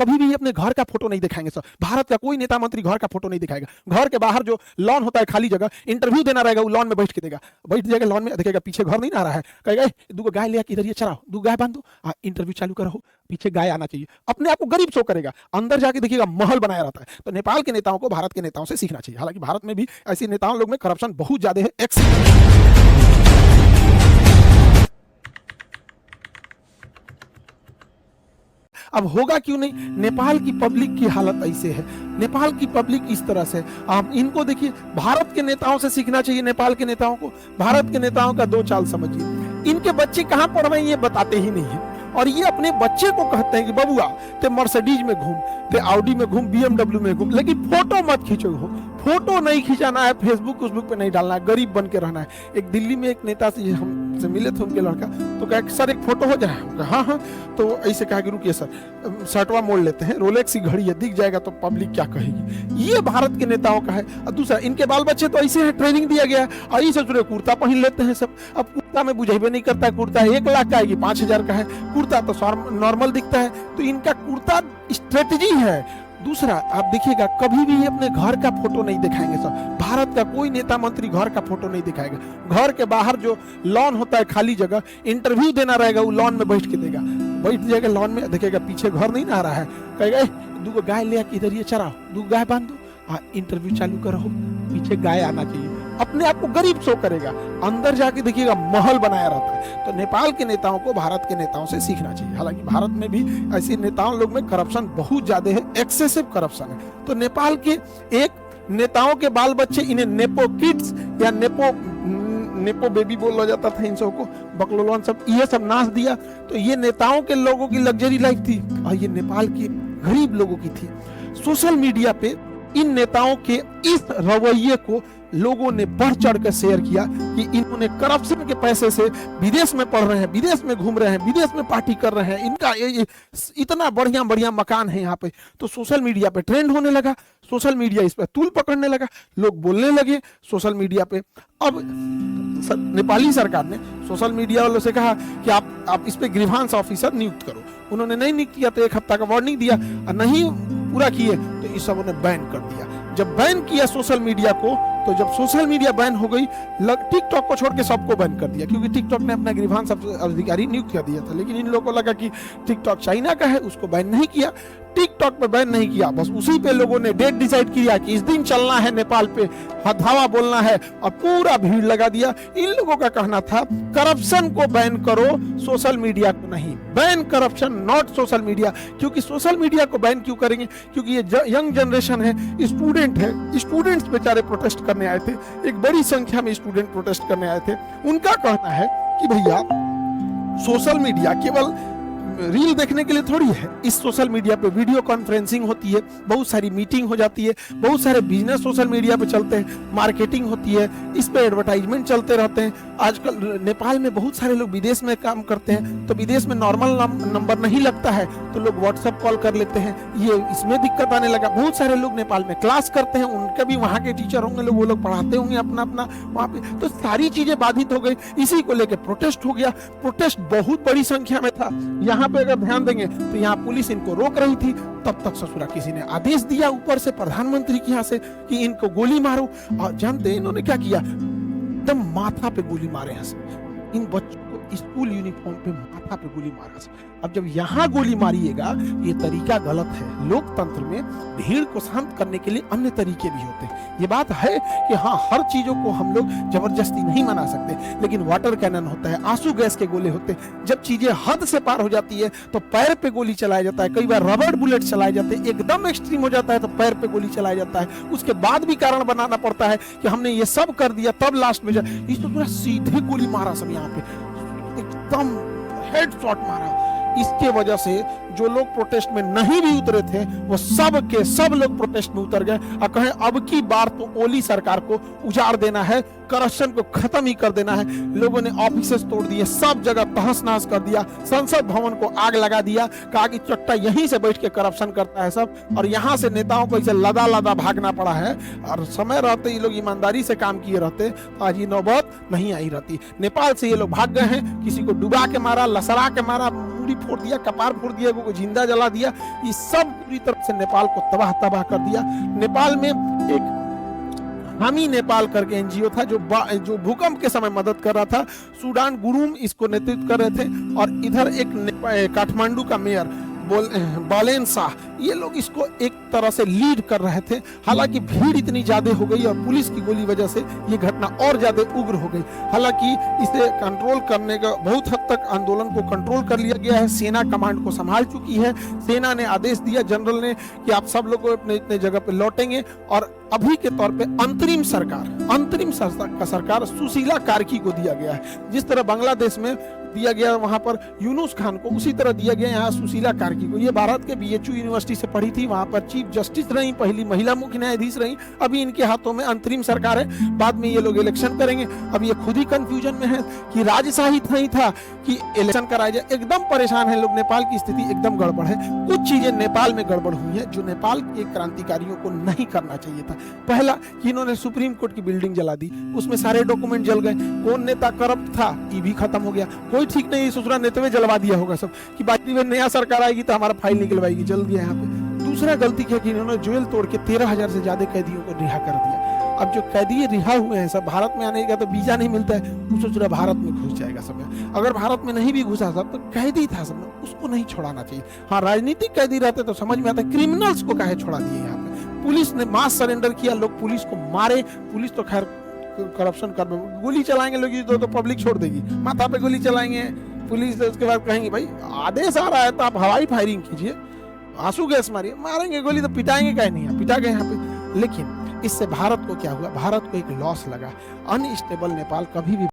कभी भी अपने घर का फोटो नहीं दिखाएंगे सर। भारत का कोई नेता मंत्री घर का फोटो नहीं दिखाएगा। घर के बाहर जो लॉन होता है खाली जगह, इंटरव्यू देना रहेगा, वो लॉन में बैठ के देगा, बैठ जाएगा लॉन में, देखेगा पीछे घर नहीं आ रहा है, कहेगा दो गाय ले इधर ये चराओ, दो गाय बांध दो, इंटरव्यू चालू करो, पीछे गाय आना चाहिए। अपने आप को गरीब शो करेगा, अंदर जाके देखिएगा महल बनाया रहता है। तो नेपाल के नेताओं को भारत के नेताओं से सीखना चाहिए। हालांकि भारत में भी ऐसे नेताओं लोग में करप्शन बहुत ज्यादा है। अब होगा क्यों नहीं? नेपाल की पब्लिक की हालत ऐसे है, नेपाल की पब्लिक इस तरह से। आप इनको देखिए, भारत के नेताओं से सीखना चाहिए नेपाल के नेताओं को। भारत के नेताओं का दो चाल समझिए, इनके बच्चे कहां पढ़ रहे हैं ये बताते ही नहीं है, और ये अपने बच्चे को कहते हैं कि बबुआ ते मर्सिडीज में घूम, ते ऑडी में घूम, बीएमडब्ल्यू में घूम, लेकिन फोटो मत खींचो। हो फोटो नहीं खिंचाना है, फेसबुक पे नहीं डालना है, गरीब बन के रहना है। एक दिल्ली में एक नेता से हमसे मिले थे, उनके लड़का, तो कहा सर एक फोटो हो जाए। हाँ हाँ, तो ऐसे कहा कि रुकिए सर शर्टवा मोड़ लेते हैं, रोलेक्स की घड़ी है, दिख जाएगा तो पब्लिक क्या कहेगी। ये भारत के नेताओं का है। और दूसरा, इनके बाल बच्चे तो ऐसे है, ट्रेनिंग दिया गया है, और ये सोच रहे कुर्ता पहन लेते हैं सब। अब कुर्ता में बुझेबे नहीं करता है, कुर्ता 1 लाख का है कि 5,000 का है, कुर्ता तो नॉर्मल दिखता है। तो इनका कुर्ता स्ट्रेटजी है। दूसरा, आप देखिएगा कभी भी अपने घर का फोटो नहीं दिखाएंगे सर। भारत का कोई नेता मंत्री घर का फोटो नहीं दिखाएगा। घर के बाहर जो लॉन होता है खाली जगह, इंटरव्यू देना रहेगा, वो लॉन में बैठ के देगा, बैठ जाएगा लॉन में, देखेगा पीछे घर नहीं आ रहा है, कहेगा दो गाय ले इधर ये चराओ, दो गाय बांध दो, इंटरव्यू चालू करो, पीछे गाय आना चाहिए। अपने आप को गरीब शो करेगा, अंदर जाके देखिएगा महल बनाया रहता है। तो नेपाल के नेताओं को भारत के नेताओं से सीखना चाहिए। हालांकि भारत में भी ऐसे नेताओं लोग में करप्शन बहुत ज्यादा है, एक्सेसिव करप्शन है। तो नेपाल के एक नेताओं के बाल बच्चे, इन्हें नेपो किड्स या नेपो बेबी बोला जाता था इन सबको, बकलोलवान सब, ये सब नाच दिया। तो ये नेताओं के लोगों की लग्जरी लाइफ थी, और ये नेपाल के गरीब लोगों की थी। सोशल मीडिया पे इन नेताओं के इस रवैये को लोगों ने बढ़ चढ़ कर शेयर किया कि इन्होंने करप्शन के पैसे से विदेश में पढ़ रहे हैं, विदेश में घूम रहे हैं, विदेश में पार्टी कर रहे हैं, इनका ये इतना बढ़िया बढ़िया मकान है यहाँ पे। तो सोशल मीडिया पे ट्रेंड होने लगा, सोशल मीडिया इस पे तूल पकड़ने लगा, लोग बोलने लगे सोशल मीडिया पे। अब नेपाली सरकार ने सोशल मीडिया वालों से कहा कि आप इस पे ग्रीवांस ऑफिसर नियुक्त करो। उन्होंने नहीं नियुक्त किया तो 1 हफ्ता का वार्निंग दिया, और नहीं पूरा किए तो इस सब ने बैन कर दिया। जब बैन किया सोशल मीडिया को, तो जब सोशल मीडिया बैन हो गई, टिकटॉक को छोड़ के सबको बैन कर दिया, क्योंकि टिकटॉक ने अपना ग्रीवांस अधिकारी नियुक्त कर दिया था। लेकिन इन लोगों को लगा कि टिकटॉक चाइना का है, उसको बैन नहीं किया, टिकटॉक पे बैन नहीं किया, बस उसी पे लोगों ने डेट डिसाइड किया कि इस दिन चलना है नेपाल पे, हथावा बोलना है, और पूरा भीड़ लगा दिया। इन लोगों का कहना था करप्शन को बैन करो, सोशल मीडिया को नहीं। Ban corruption, not social media. क्योंकि सोशल मीडिया को बैन क्यों करेंगे? क्योंकि ये यंग जनरेशन है, स्टूडेंट है, स्टूडेंट्स बेचारे प्रोटेस्ट करने आए थे, एक बड़ी संख्या में स्टूडेंट प्रोटेस्ट करने आए थे। उनका कहना है कि भैया सोशल मीडिया केवल रील देखने के लिए थोड़ी है। इस सोशल मीडिया पे वीडियो कॉन्फ्रेंसिंग होती है, बहुत सारी मीटिंग हो जाती है, बहुत सारे बिजनेस सोशल मीडिया पे चलते हैं, मार्केटिंग होती है, इस पे एडवर्टाइजमेंट चलते रहते हैं। आजकल नेपाल में बहुत सारे लोग विदेश में काम करते हैं, तो विदेश में नॉर्मल नंबर नहीं लगता है, तो लोग व्हाट्सएप कॉल कर लेते हैं, ये इसमें दिक्कत आने लगा। बहुत सारे लोग नेपाल में क्लास करते हैं, उनके भी वहाँ के टीचर होंगे, लोग वो लोग पढ़ाते होंगे अपना अपना वहाँ पे, तो सारी चीजें बाधित हो गई। इसी को लेकर प्रोटेस्ट हो गया। प्रोटेस्ट बहुत बड़ी संख्या में था। यहाँ पे अगर ध्यान देंगे तो यहाँ पुलिस इनको रोक रही थी, तब तक ससुरा किसी ने आदेश दिया ऊपर से, प्रधानमंत्री के यहाँ से, कि इनको गोली मारो। और जानते इन्होंने क्या किया? एकदम माथा पे गोली मारे हैं। इन बच्चों को स्कूल यूनिफॉर्म पे माथा पे गोली मारा। अब जब यहाँ गोली मारिएगा, ये तरीका गलत है। लोकतंत्र में भीड़ को शांत करने के लिए अन्य तरीके भी होते हैं। ये बात है कि हाँ, हर चीजों को हम लोग जबरदस्ती नहीं मना सकते, लेकिन वाटर कैनन होता है, आंसू गैस के गोले होते हैं। जब चीजें हद से पार हो जाती है तो पैर पे गोली चलाया जाता है, कई बार रबड़ बुलेट चलाए जाते हैं। एकदम एक्सट्रीम हो जाता है तो पैर पे गोली चलाया जाता है। उसके बाद भी कारण बनाना पड़ता है कि हमने ये सब कर दिया, तब लास्ट में इस तो पूरा सीधे गोली मारा सब, यहाँ पे एकदम हेड शॉट मारा। इसके वजह से जो लोग प्रोटेस्ट में नहीं भी उतरे थे, वो सब के सब लोग प्रोटेस्ट में उतर गए और कहें अब की बार तो ओली सरकार को उजाड़ देना है, करप्शन को खत्म ही कर देना है। लोगों ने ऑफिसेस तोड़ दिए, सब जगह तहस नहस कर दिया, संसद भवन को आग लगा दिया, कहा कि चट्टा यहीं से बैठ के करप्शन करता है सब, और यहाँ से नेताओं को इसे लदा लदा भागना पड़ा है। और समय रहते ये लोग ईमानदारी से काम किए रहते तो आज ये नौबत नहीं आई रहती। नेपाल से ये लोग भाग गए हैं, किसी को डुबा के मारा, लसरा के मारा, मूड़ी फोड़ दिया, कपार फोड़ दिया, को जिंदा जला दिया। ये सब पूरी तरह से नेपाल को तबाह तबाह कर दिया। नेपाल में एक हामी नेपाल करके एनजीओ था जो भूकंप के समय मदद कर रहा था। सूडान गुरुम इसको नेतृत्व कर रहे थे, और इधर एक काठमांडू का मेयर बालेन शाह, ये लोग इसको एक तरह से लीड कर रहे थे। हालांकि भीड़ इतनी ज्यादा हो गई और पुलिस की गोली वजह से ये घटना और ज्यादा उग्र हो गई। हालांकि इसे कंट्रोल करने का बहुत हद तक आंदोलन को कंट्रोल कर लिया गया है। सेना कमांड को संभाल चुकी है। सेना ने आदेश दिया जनरल ने कि आप सब लोग अपने अपने जगह पे लौटेंगे, और अभी के तौर पे अंतरिम सरकार सुशीला कार्की को दिया गया है। जिस तरह बांग्लादेश में दिया गया वहां पर यूनुस खान को, उसी तरह दिया गया यहाँ सुशीला कार्की को। ये भारत के बीएचयू यूनिवर्सिटी से पढ़ी थी, वहां पर चीफ जस्टिस रही, पहली महिला मुख्य न्यायाधीश रही। अभी इनके हाथों में अंतरिम सरकार है, बाद में ये लोग इलेक्शन करेंगे। अब ये खुद ही कंफ्यूजन में है कि राजशाही नहीं था कि इलेक्शन कराया जाए। एकदम परेशान है लोग। नेपाल की स्थिति एकदम गड़बड़ है। कुछ चीजें नेपाल में गड़बड़ हुई है जो नेपाल के क्रांतिकारियों को नहीं करना चाहिए था। पहला कि इन्होंने सुप्रीम कोर्ट की बिल्डिंग जला दी, उसमें सारे डॉक्यूमेंट जल गए। कौन नेता करप्ट था ये भी खत्म हो गया। कोई ठीक नहीं, ससुरा नेता जलवा दिया होगा सब कि बाकी में नया सरकार आएगी तो हमारा फाइल निकलवाएगी, जल गया यहाँ पे। दूसरा गलती क्या कि इन्होंने जेल तोड़ के 13,000 से ज्यादा कैदियों को रिहा कर दिया। अब जो कैदी रिहा हुए हैं सब, भारत में आने का तो वीजा नहीं मिलता है, वो सोच रहा भारत में घुस जाएगा सब। अगर भारत में नहीं भी घुसा सब तो कैदी था सब, उसको नहीं छोड़ाना चाहिए। हाँ, राजनीतिक कैदी रहते तो समझ में आता, क्रिमिनल्स को काहे छोड़ा दिए यहाँ पे। पुलिस ने मास सरेंडर किया, लोग पुलिस को मारे। पुलिस तो खैर करप्शन कर, गोली चलाएंगे लोग तो पब्लिक छोड़ देगी, माथा पे गोली चलाएंगे पुलिस। उसके बाद कहेंगे भाई आदेश आ रहा है तो आप हवाई फायरिंग कीजिए, आंसू गैस मारिए, मारेंगे गोली तो पिटाएंगे कहीं नहीं, पिटा गए यहाँ पे। लेकिन इससे भारत को क्या हुआ, भारत को एक लॉस लगा। अनस्टेबल नेपाल कभी भी